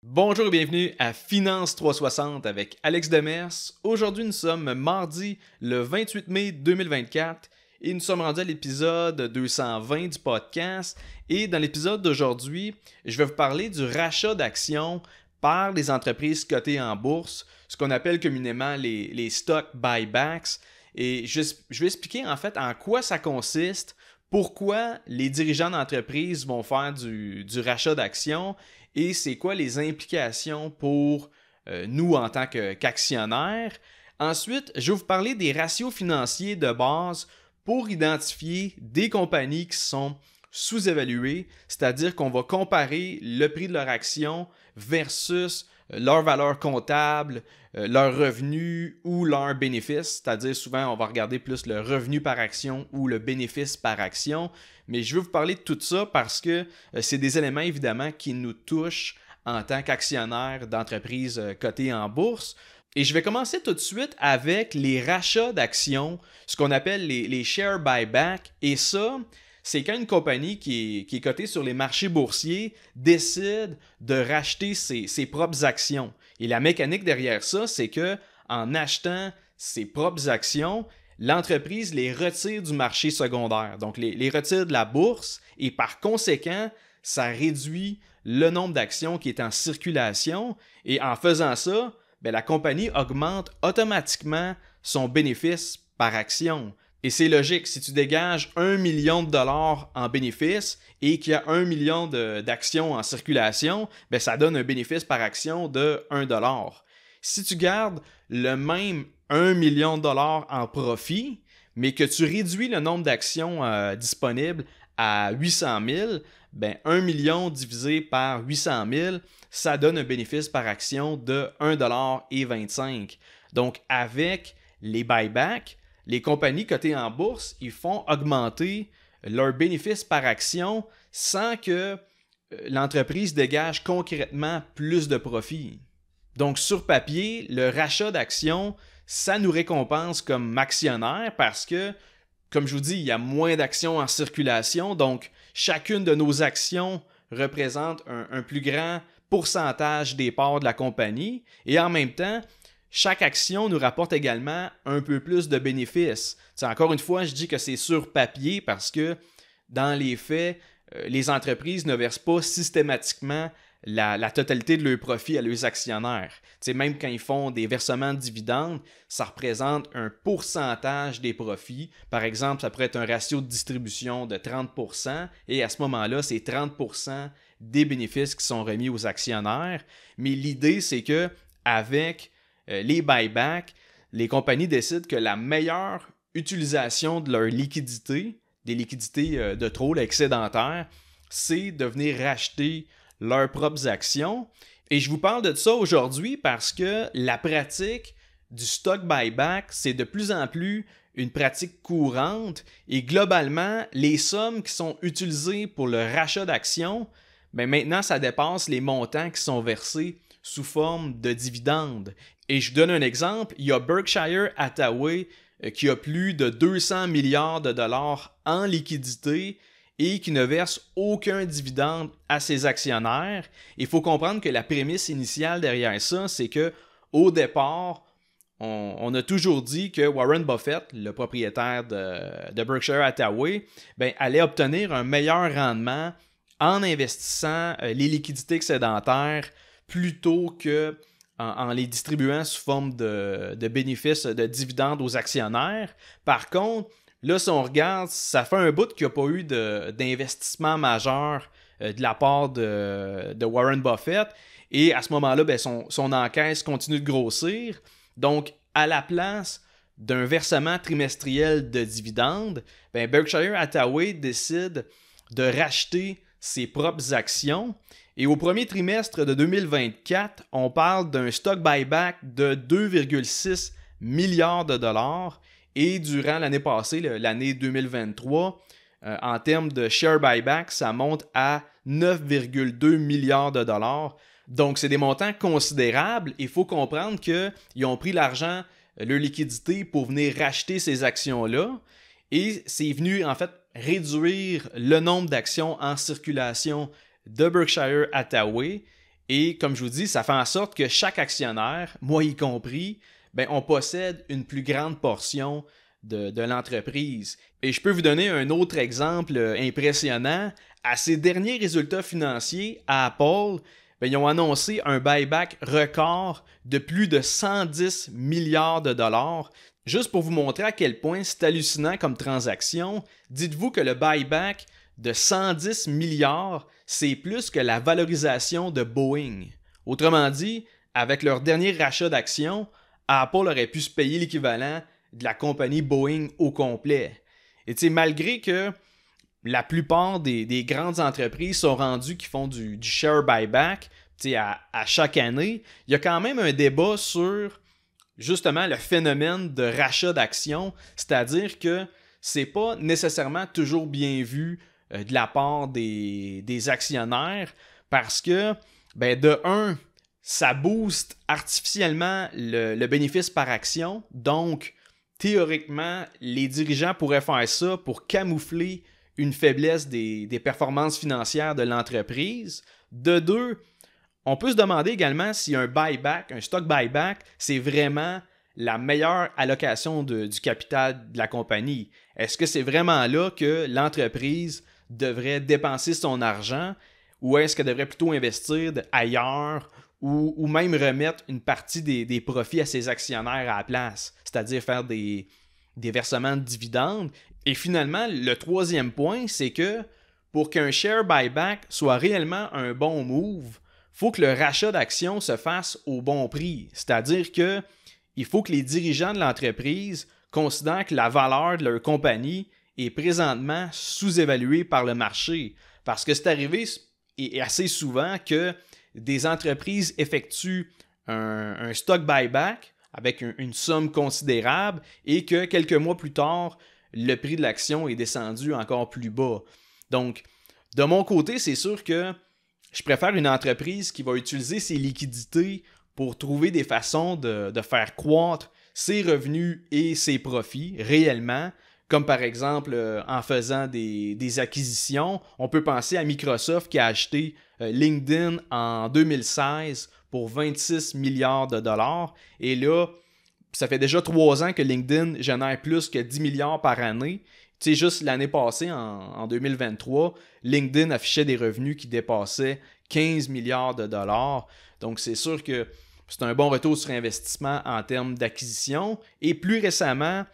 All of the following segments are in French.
Bonjour et bienvenue à Finance 360 avec Alex Demers. Aujourd'hui, nous sommes mardi le 28 mai 2024 et nous sommes rendus à l'épisode 220 du podcast. Et dans l'épisode d'aujourd'hui, je vais vous parler du rachat d'actions par les entreprises cotées en bourse, ce qu'on appelle communément les stock buybacks. Et je vais expliquer en fait en quoi ça consiste, pourquoi les dirigeants d'entreprise vont faire du rachat d'actions et c'est quoi les implications pour nous en tant qu'actionnaires. Ensuite, je vais vous parler des ratios financiers de base pour identifier des compagnies qui sont sous-évaluées, c'est-à-dire qu'on va comparer le prix de leur action versus leur valeur comptable, leurs revenus ou leurs bénéfices, c'est-à-dire souvent on va regarder plus le revenu par action ou le bénéfice par action, mais je veux vous parler de tout ça parce que c'est des éléments évidemment qui nous touchent en tant qu'actionnaires d'entreprises cotées en bourse. Et je vais commencer tout de suite avec les rachats d'actions, ce qu'on appelle les share buyback, et ça, c'est quand une compagnie qui est cotée sur les marchés boursiers décide de racheter ses propres actions. Et la mécanique derrière ça, c'est que en achetant ses propres actions, l'entreprise les retire du marché secondaire, donc les retire de la bourse et par conséquent, ça réduit le nombre d'actions qui est en circulation et en faisant ça, la compagnie augmente automatiquement son bénéfice par action. Et c'est logique, si tu dégages 1 million de dollars en bénéfice et qu'il y a 1 million d'actions en circulation, ça donne un bénéfice par action de 1 dollar. Si tu gardes le même 1 million de dollars en profit, mais que tu réduis le nombre d'actions disponibles à 800 000, 1 million divisé par 800 000, ça donne un bénéfice par action de 1,25 $. Donc, avec les buybacks, les compagnies cotées en bourse, ils font augmenter leur bénéfice par action sans que l'entreprise dégage concrètement plus de profit. Donc, sur papier, le rachat d'actions, ça nous récompense comme actionnaires parce que, comme je vous dis, il y a moins d'actions en circulation. Donc, chacune de nos actions représente un plus grand pourcentage des parts de la compagnie. Et en même temps, chaque action nous rapporte également un peu plus de bénéfices. Encore une fois, je dis que c'est sur papier parce que dans les faits, les entreprises ne versent pas systématiquement la totalité de leurs profits à leurs actionnaires. Même quand ils font des versements de dividendes, ça représente un pourcentage des profits. Par exemple, ça pourrait être un ratio de distribution de 30% et à ce moment-là, c'est 30% des bénéfices qui sont remis aux actionnaires. Mais l'idée, c'est que avec les buybacks, les compagnies décident que la meilleure utilisation de leur liquidité, des liquidités de trop, excédentaires, c'est de venir racheter leurs propres actions. Et je vous parle de ça aujourd'hui parce que la pratique du stock buyback, c'est de plus en plus une pratique courante et globalement, les sommes qui sont utilisées pour le rachat d'actions, maintenant, ça dépasse les montants qui sont versés sous forme de dividendes. Et je vous donne un exemple, il y a Berkshire Hathaway qui a plus de 200 milliards de dollars en liquidité et qui ne verse aucun dividende à ses actionnaires. Il faut comprendre que la prémisse initiale derrière ça, c'est que au départ, on a toujours dit que Warren Buffett, le propriétaire de Berkshire Hathaway, allait obtenir un meilleur rendement en investissant les liquidités excédentaires plutôt que en les distribuant sous forme de bénéfices, de dividendes aux actionnaires. Par contre, là, si on regarde, ça fait un bout qu'il n'y a pas eu d'investissement majeur de la part de Warren Buffett. Et à ce moment-là, son encaisse continue de grossir. Donc, à la place d'un versement trimestriel de dividendes, Berkshire Hathaway décide de racheter ses propres actions. Et au premier trimestre de 2024, on parle d'un stock buyback de 2,6 milliards de dollars. Et durant l'année passée, l'année 2023, en termes de share buyback, ça monte à 9,2 milliards de dollars. Donc, c'est des montants considérables. Il faut comprendre qu'ils ont pris l'argent, leur liquidité, pour venir racheter ces actions-là. Et c'est venu, en fait, réduire le nombre d'actions en circulation de Berkshire Hathaway Et comme je vous dis, ça fait en sorte que chaque actionnaire, moi y compris, on possède une plus grande portion de l'entreprise. Et je peux vous donner un autre exemple impressionnant. À ses derniers résultats financiers, à Apple, ils ont annoncé un buyback record de plus de 110 milliards de dollars. Juste pour vous montrer à quel point c'est hallucinant comme transaction, dites-vous que le buyback de 110 milliards, c'est plus que la valorisation de Boeing. Autrement dit, avec leur dernier rachat d'actions, Apple aurait pu se payer l'équivalent de la compagnie Boeing au complet. Et malgré que la plupart des grandes entreprises sont rendues qui font du share buyback à chaque année, il y a quand même un débat sur justement le phénomène de rachat d'actions, c'est-à-dire que c'est pas nécessairement toujours bien vu de la part des actionnaires parce que, de un, ça booste artificiellement le bénéfice par action. Donc, théoriquement, les dirigeants pourraient faire ça pour camoufler une faiblesse des performances financières de l'entreprise. De deux, on peut se demander également si un buyback, un stock buyback, c'est vraiment la meilleure allocation du capital de la compagnie. Est-ce que c'est vraiment là que l'entreprise devrait dépenser son argent ou est-ce qu'elle devrait plutôt investir ailleurs ou même remettre une partie des profits à ses actionnaires à la place, c'est-à-dire faire des versements de dividendes? Et finalement, le troisième point, c'est que pour qu'un share buyback soit réellement un bon move, il faut que le rachat d'actions se fasse au bon prix. C'est-à-dire que il faut que les dirigeants de l'entreprise considèrent que la valeur de leur compagnie est présentement sous-évaluée par le marché. Parce que c'est arrivé et assez souvent que des entreprises effectuent un stock buyback avec une somme considérable et que quelques mois plus tard, le prix de l'action est descendu encore plus bas. Donc, de mon côté, c'est sûr que je préfère une entreprise qui va utiliser ses liquidités pour trouver des façons de faire croître ses revenus et ses profits réellement, comme par exemple en faisant des acquisitions. On peut penser à Microsoft qui a acheté LinkedIn en 2016 pour 26 milliards de dollars. Et là, ça fait déjà 3 ans que LinkedIn génère plus que 10 milliards par année. Tu sais, juste l'année passée, en 2023, LinkedIn affichait des revenus qui dépassaient 15 milliards de dollars. Donc, c'est sûr que c'est un bon retour sur investissement en termes d'acquisition. Et plus récemment,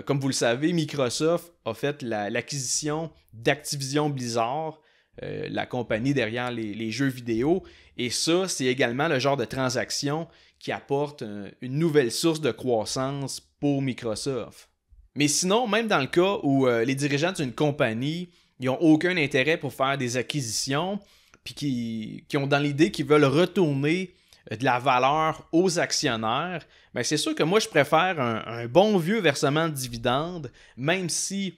comme vous le savez, Microsoft a fait l'acquisition d'Activision Blizzard, la compagnie derrière les jeux vidéo. Et ça, c'est également le genre de transaction qui apporte une nouvelle source de croissance pour Microsoft. Mais sinon, même dans le cas où les dirigeants d'une compagnie n'ont aucun intérêt pour faire des acquisitions, puis qui ont dans l'idée qu'ils veulent retourner de la valeur aux actionnaires, c'est sûr que moi, je préfère un bon vieux versement de dividendes, même si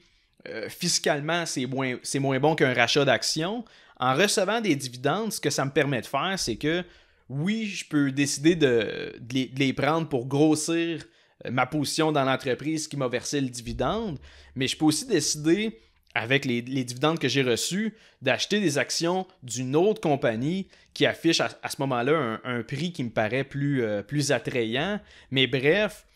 fiscalement, c'est moins bon qu'un rachat d'actions. En recevant des dividendes, ce que ça me permet de faire, c'est que oui, je peux décider de les prendre pour grossir ma position dans l'entreprise qui m'a versé le dividende, mais je peux aussi décider, avec les dividendes que j'ai reçus, d'acheter des actions d'une autre compagnie qui affiche à ce moment-là un prix qui me paraît plus attrayant. Mais bref,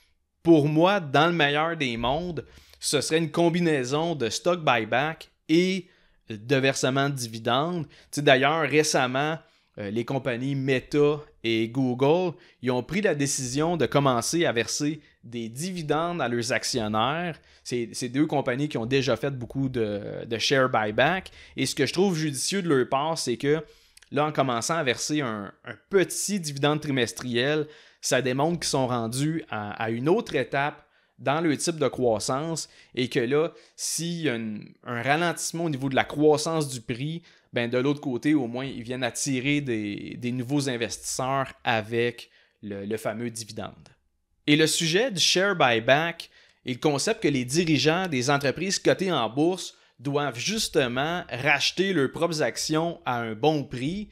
pour moi, dans le meilleur des mondes, ce serait une combinaison de stock buyback et de versement de dividendes. Tu sais, d'ailleurs, récemment, les compagnies Meta et Google, ils ont pris la décision de commencer à verser des dividendes à leurs actionnaires. C'est deux compagnies qui ont déjà fait beaucoup de share buyback. Et ce que je trouve judicieux de leur part, c'est que là, en commençant à verser un petit dividende trimestriel, ça démontre qu'ils sont rendus à une autre étape dans le type de croissance et que là, s'il y a un ralentissement au niveau de la croissance du prix, de l'autre côté, au moins, ils viennent attirer des nouveaux investisseurs avec le fameux dividende. Et le sujet du share buyback et le concept que les dirigeants des entreprises cotées en bourse doivent justement racheter leurs propres actions à un bon prix,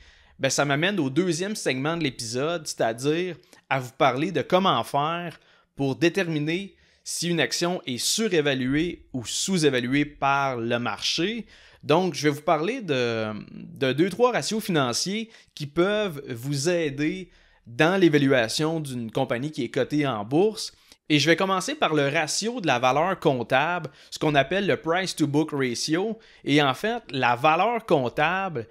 ça m'amène au deuxième segment de l'épisode, c'est-à-dire à vous parler de comment faire pour déterminer si une action est surévaluée ou sous-évaluée par le marché. Donc, je vais vous parler de 2-3 ratios financiers qui peuvent vous aider dans l'évaluation d'une compagnie qui est cotée en bourse. Et je vais commencer par le ratio de la valeur comptable, ce qu'on appelle le price-to-book ratio. Et en fait, la valeur comptable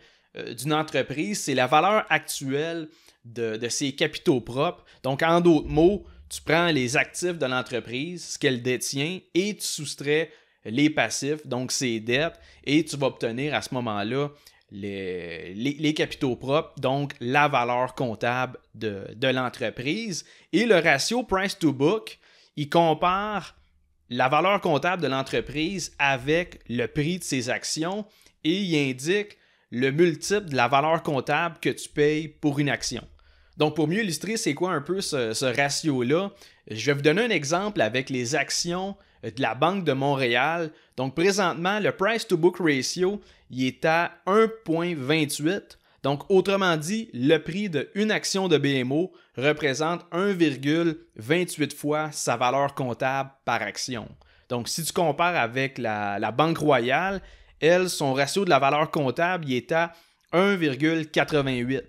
d'une entreprise, c'est la valeur actuelle de ses capitaux propres. Donc, en d'autres mots, tu prends les actifs de l'entreprise, ce qu'elle détient, et tu soustrais les passifs, donc ses dettes, et tu vas obtenir à ce moment-là les capitaux propres, donc la valeur comptable de l'entreprise. Et le ratio price-to-book, il compare la valeur comptable de l'entreprise avec le prix de ses actions et il indique le multiple de la valeur comptable que tu payes pour une action. Donc, pour mieux illustrer c'est quoi un peu ce ratio-là, je vais vous donner un exemple avec les actions de la Banque de Montréal. Donc, présentement, le price-to-book ratio, il est à 1,28. Donc, autrement dit, le prix d'une action de BMO représente 1,28 fois sa valeur comptable par action. Donc, si tu compares avec la Banque Royale, elle, son ratio de la valeur comptable, il est à 1,88.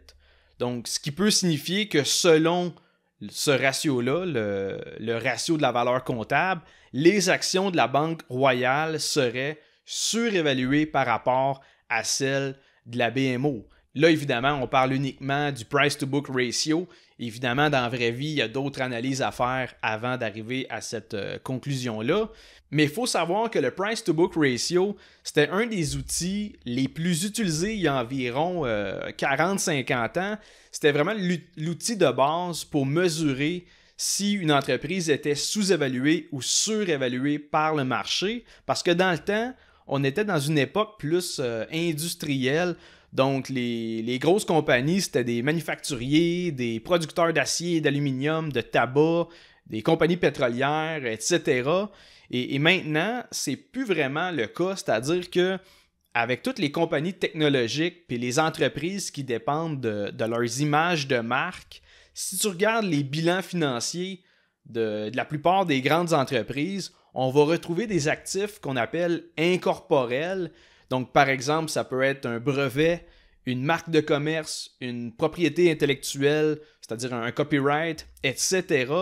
Donc, ce qui peut signifier que selon ce ratio-là, le ratio de la valeur comptable, les actions de la Banque Royale seraient surévaluées par rapport à celles de la BMO. Là, évidemment, on parle uniquement du price-to-book ratio. Évidemment, dans la vraie vie, il y a d'autres analyses à faire avant d'arriver à cette conclusion-là. Mais il faut savoir que le price-to-book ratio, c'était un des outils les plus utilisés il y a environ 40-50 ans. C'était vraiment l'outil de base pour mesurer si une entreprise était sous-évaluée ou surévaluée par le marché. Parce que dans le temps, on était dans une époque plus industrielle. Donc, les grosses compagnies, c'était des manufacturiers, des producteurs d'acier et d'aluminium, de tabac, des compagnies pétrolières, etc. Et maintenant, c'est plus vraiment le cas, c'est-à-dire que avec toutes les compagnies technologiques et les entreprises qui dépendent de leurs images de marque, si tu regardes les bilans financiers de la plupart des grandes entreprises, on va retrouver des actifs qu'on appelle incorporels. Donc, par exemple, ça peut être un brevet, une marque de commerce, une propriété intellectuelle, c'est-à-dire un copyright, etc.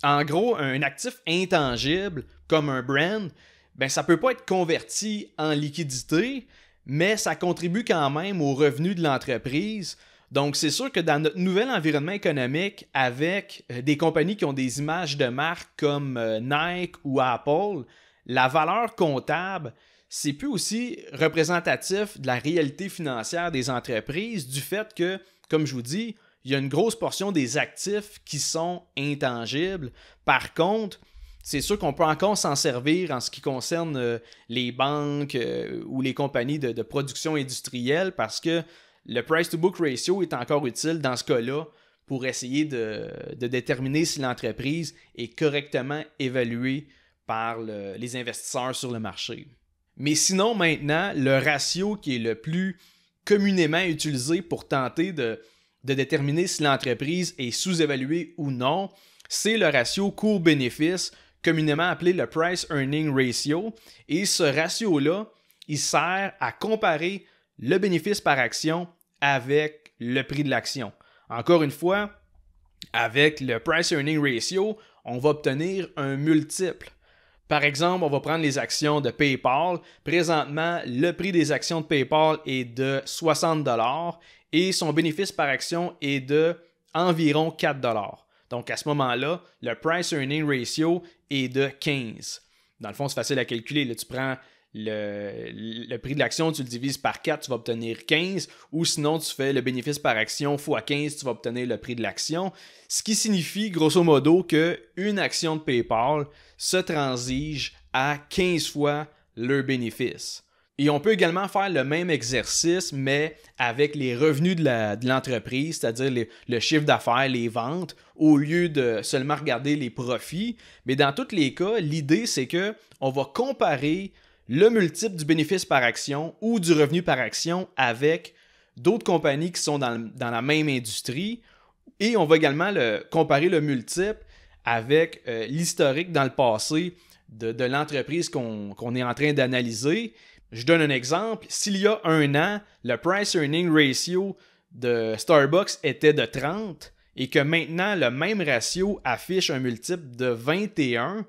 En gros, un actif intangible, comme un brand, ben, ça ne peut pas être converti en liquidité, mais ça contribue quand même aux revenus de l'entreprise. Donc, c'est sûr que dans notre nouvel environnement économique, avec des compagnies qui ont des images de marque comme Nike ou Apple, la valeur comptable, c'est plus aussi représentatif de la réalité financière des entreprises, du fait que, comme je vous dis, il y a une grosse portion des actifs qui sont intangibles. Par contre, c'est sûr qu'on peut encore s'en servir en ce qui concerne les banques ou les compagnies de production industrielle parce que le price-to-book ratio est encore utile dans ce cas-là pour essayer de déterminer si l'entreprise est correctement évaluée par les investisseurs sur le marché. Mais sinon, maintenant, le ratio qui est le plus communément utilisé pour tenter de déterminer si l'entreprise est sous-évaluée ou non, c'est le ratio coût-bénéfice, communément appelé le Price-Earning Ratio. Et ce ratio-là, il sert à comparer le bénéfice par action avec le prix de l'action. Encore une fois, avec le Price-Earning Ratio, on va obtenir un multiple. Par exemple, on va prendre les actions de PayPal. Présentement, le prix des actions de PayPal est de 60 $ et son bénéfice par action est de environ 4 $. Donc, à ce moment-là, le Price-Earning Ratio est de 15. Dans le fond, c'est facile à calculer. Là, tu prends le prix de l'action, tu le divises par 4, tu vas obtenir 15. Ou sinon, tu fais le bénéfice par action fois 15, tu vas obtenir le prix de l'action. Ce qui signifie, grosso modo, qu'une action de PayPal se transige à 15 fois leur bénéfice. Et on peut également faire le même exercice, mais avec les revenus de l'entreprise, c'est-à-dire le chiffre d'affaires, les ventes, au lieu de seulement regarder les profits. Mais dans tous les cas, l'idée, c'est qu'on va comparer le multiple du bénéfice par action ou du revenu par action avec d'autres compagnies qui sont dans la même industrie. Et on va également comparer le multiple avec l'historique dans le passé de l'entreprise qu'on est en train d'analyser. Je donne un exemple. S'il y a un an, le price-earning ratio de Starbucks était de 30 et que maintenant, le même ratio affiche un multiple de 21,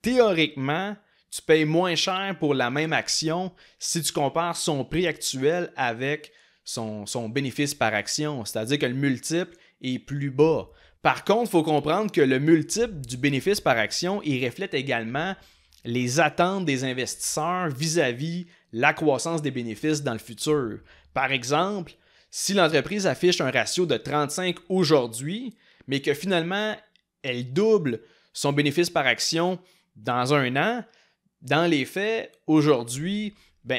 théoriquement, tu payes moins cher pour la même action si tu compares son prix actuel avec son bénéfice par action. C'est-à-dire que le multiple est plus bas. Par contre, il faut comprendre que le multiple du bénéfice par action, il reflète également les attentes des investisseurs vis-à-vis la croissance des bénéfices dans le futur. Par exemple, si l'entreprise affiche un ratio de 35 aujourd'hui, mais que finalement, elle double son bénéfice par action dans un an, dans les faits, aujourd'hui,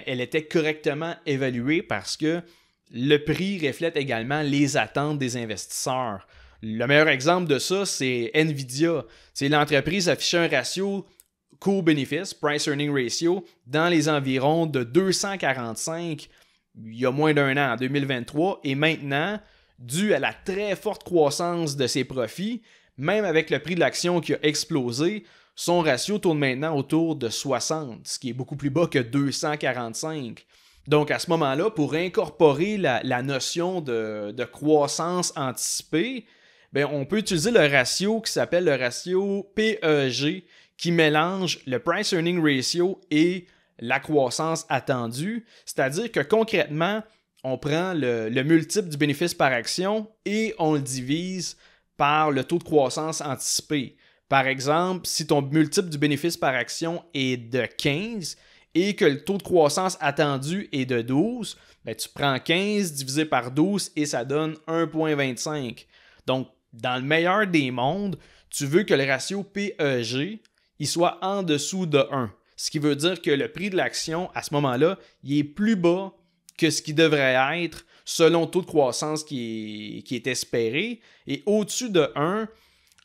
elle était correctement évaluée parce que le prix reflète également les attentes des investisseurs. Le meilleur exemple de ça, c'est Nvidia. L'entreprise affichait un ratio coût-bénéfice, price-earning ratio, dans les environs de 245 il y a moins d'un an, en 2023, et maintenant, dû à la très forte croissance de ses profits, même avec le prix de l'action qui a explosé, son ratio tourne maintenant autour de 60, ce qui est beaucoup plus bas que 245. Donc à ce moment-là, pour incorporer la notion de croissance anticipée, on peut utiliser le ratio qui s'appelle le ratio PEG, qui mélange le price earning ratio et la croissance attendue. C'est-à-dire que concrètement, on prend le multiple du bénéfice par action et on le divise par le taux de croissance anticipé. Par exemple, si ton multiple du bénéfice par action est de 15 et que le taux de croissance attendu est de 12, tu prends 15 divisé par 12 et ça donne 1,25. Donc, dans le meilleur des mondes, tu veux que le ratio PEG il soit en dessous de 1. Ce qui veut dire que le prix de l'action, à ce moment-là, il est plus bas que ce qui devrait être selon le taux de croissance qui est espéré. Et au-dessus de 1,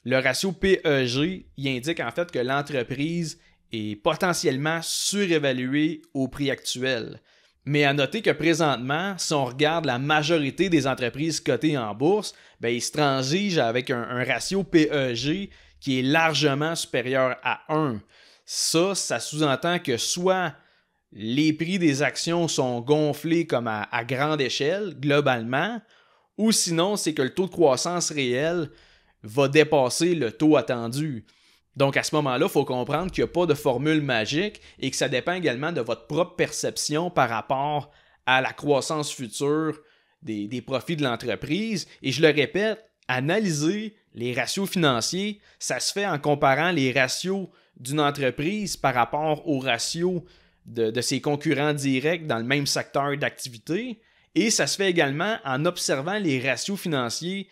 le ratio PEG, il indique en fait que l'entreprise est potentiellement surévaluée au prix actuel. Mais à noter que présentement, si on regarde la majorité des entreprises cotées en bourse, ils se transigent avec un ratio PEG qui est largement supérieur à 1. Ça sous-entend que soit les prix des actions sont gonflés comme à grande échelle, globalement, ou sinon, c'est que le taux de croissance réel va dépasser le taux attendu. Donc, à ce moment-là, il faut comprendre qu'il n'y a pas de formule magique et que ça dépend également de votre propre perception par rapport à la croissance future des profits de l'entreprise. Et je le répète, analyser les ratios financiers, ça se fait en comparant les ratios d'une entreprise par rapport aux ratios de ses concurrents directs dans le même secteur d'activité. Et ça se fait également en observant les ratios financiers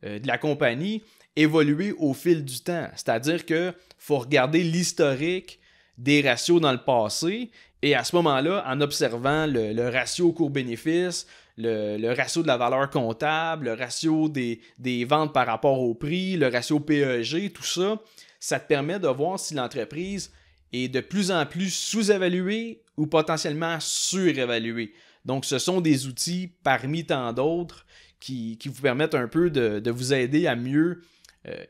de la compagnie évoluer au fil du temps. C'est-à-dire qu'il faut regarder l'historique des ratios dans le passé et à ce moment-là, en observant le ratio cours-bénéfice, le ratio de la valeur comptable, le ratio des ventes par rapport au prix, le ratio PEG, tout ça, ça te permet de voir si l'entreprise est de plus en plus sous-évaluée ou potentiellement surévaluée. Donc, ce sont des outils parmi tant d'autres qui vous permettent un peu de vous aider à mieux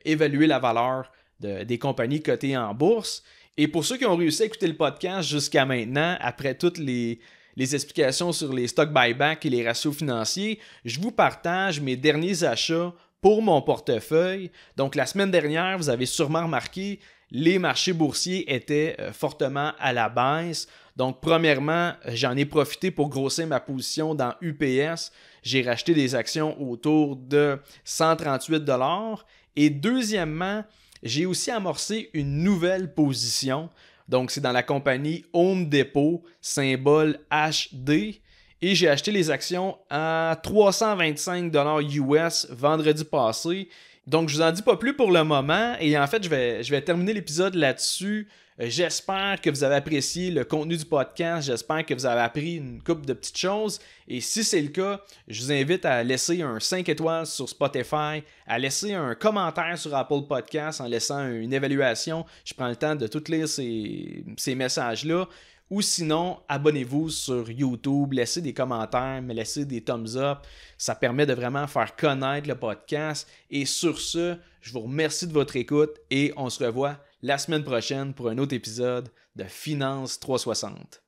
évaluer la valeur des compagnies cotées en bourse. Et pour ceux qui ont réussi à écouter le podcast jusqu'à maintenant, après toutes les explications sur les stocks buyback et les ratios financiers, je vous partage mes derniers achats pour mon portefeuille. Donc, la semaine dernière, vous avez sûrement remarqué, les marchés boursiers étaient fortement à la baisse. Donc, premièrement, j'en ai profité pour grossir ma position dans UPS. J'ai racheté des actions autour de 138 $. Et deuxièmement, j'ai aussi amorcé une nouvelle position. Donc, c'est dans la compagnie Home Depot, symbole HD. Et j'ai acheté les actions à 325 $ US vendredi passé. Donc, je vous en dis pas plus pour le moment. Et en fait, je vais terminer l'épisode là-dessus. J'espère que vous avez apprécié le contenu du podcast. J'espère que vous avez appris une couple de petites choses. Et si c'est le cas, je vous invite à laisser un 5 étoiles sur Spotify, à laisser un commentaire sur Apple Podcasts en laissant une évaluation. Je prends le temps de tout lire ces messages-là. Ou sinon, abonnez-vous sur YouTube, laissez des commentaires, mais laissez des thumbs up. Ça permet de vraiment faire connaître le podcast. Et sur ce, je vous remercie de votre écoute et on se revoit la semaine prochaine pour un autre épisode de Finance 360.